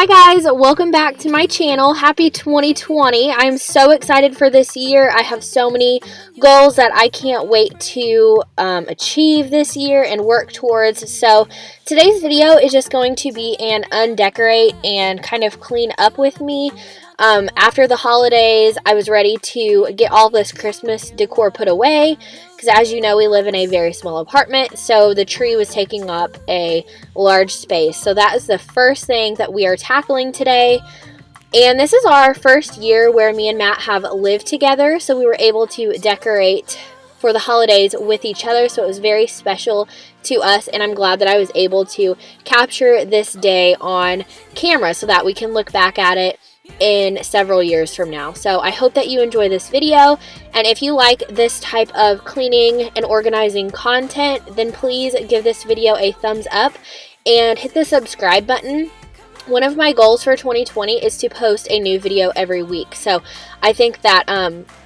Hi guys, welcome back to my channel. Happy 2020. I'm so excited for this year. I have so many goals that I can't wait to achieve this year and work towards. So today's video is just going to be an undecorate and kind of clean up with me. After the holidays, I was ready to get all this Christmas decor put away because, as you know, we live in a very small apartment, so the tree was taking up a large space. So that is the first thing that we are tackling today. And this is our first year where me and Matt have lived together, so we were able to decorate for the holidays with each other, so it was very special to us, and I'm glad that I was able to capture this day on camera so that we can look back at it in several years from now. So I hope that you enjoy this video, and if you like this type of cleaning and organizing content, then please give this video a thumbs up and hit the subscribe button. One of my goals for 2020 is to post a new video every week. So I think that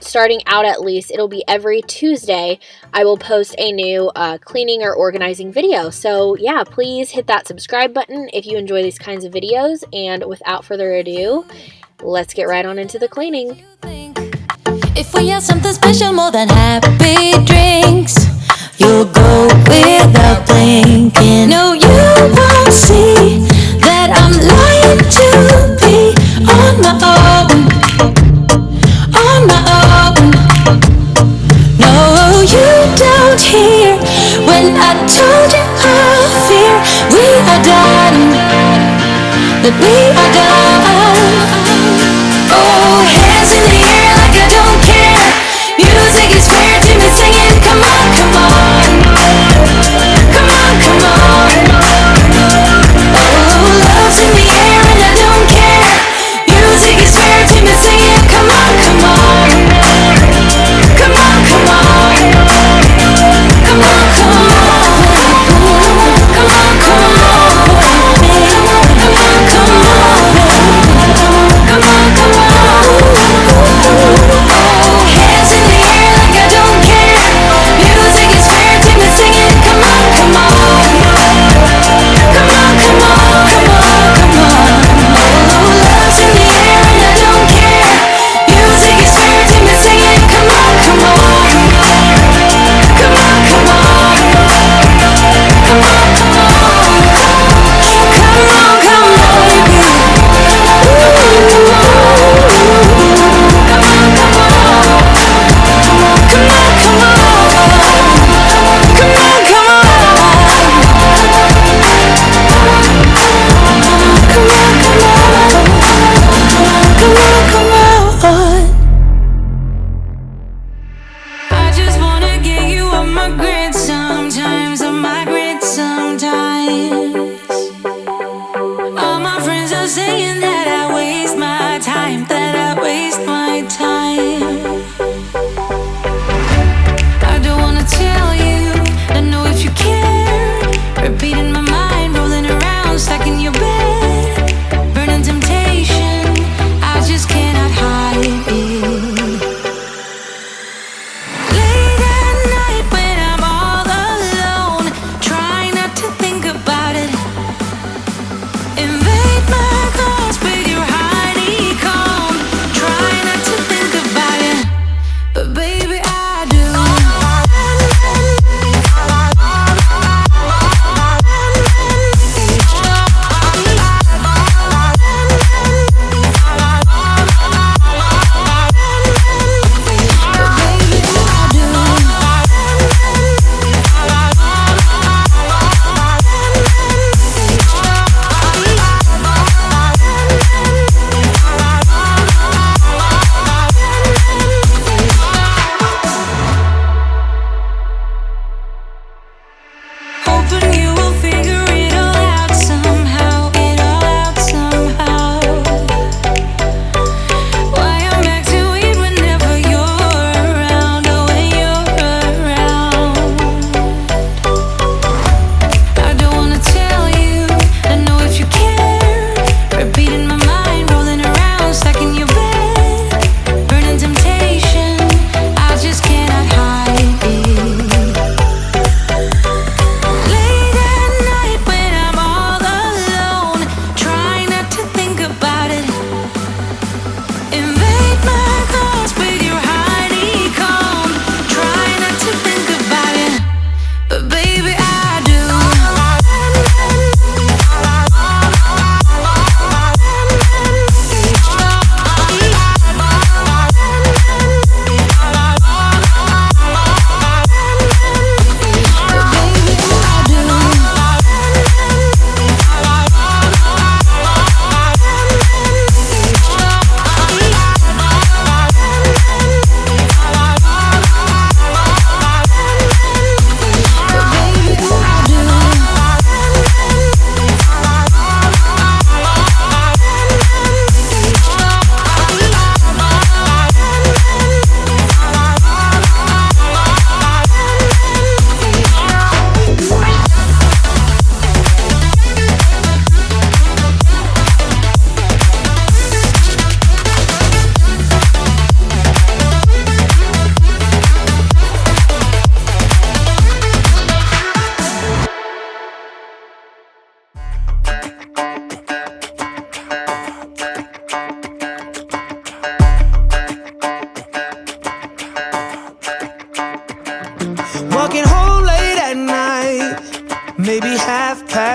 starting out, at least, it'll be every Tuesday I will post a new cleaning or organizing video. So yeah, please hit that subscribe button if you enjoy these kinds of videos. And without further ado, let's get right on into the cleaning. If we have something special more than happy drinks, you'll go without blinking. No, you won't see that I'm lying to be on my own, on my own. No, you don't hear when I told you I fear we are done, that we are done. Oh, hands in the air like I don't care. Music is fair to me singing, come on, come on. Come on, come on. Oh, love's in the air and I don't care. Music is fair to me singing, come on, come on. Come on, come on. Come on, come on. Come on, come on. Come on, come on.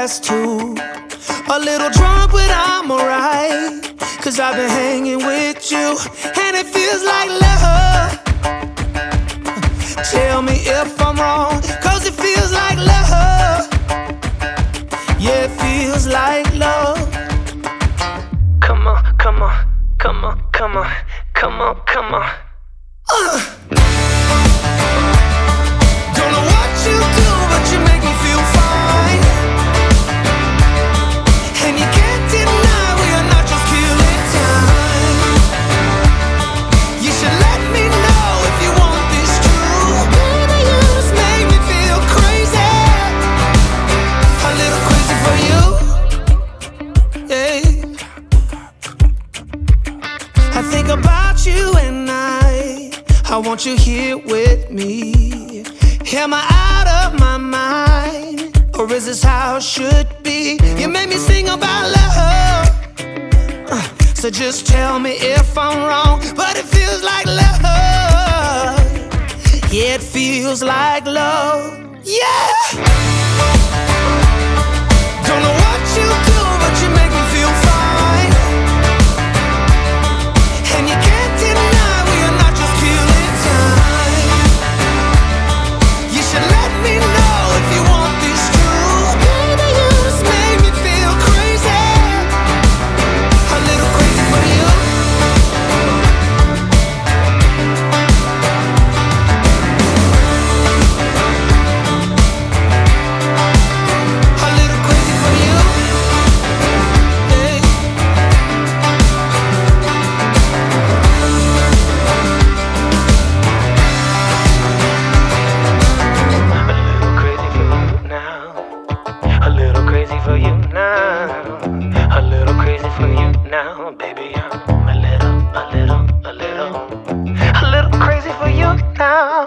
past 2. A little drunk, but I'm alright, 'cause I've been hanging with you, and it feels like love. Tell me if I'm wrong, 'cause it feels like love. Yeah, it feels like love. Come on, come on, come on, come on, come on, come on. Don't know what you do, but you make me feel fine. And you can't deny we are not just killing time. You should let me know if you want this true. Baby, you just make me feel crazy. A little crazy for you. Yeah. I think about you and I want you here with me. Am I out of my mind, or is this how it should be? You made me sing about love, so just tell me if I'm wrong, but it feels like love. Yeah, it feels like love. Yeah. Don't know what you do, but you make me feel fine. And you can't deny we are not just killing time. You should let me know if you want this true. Baby, you just make me feel crazy. A little crazy for you. A little crazy for you. Hey. A little crazy for you now. A little crazy for you now, baby. I'm a little crazy for you now.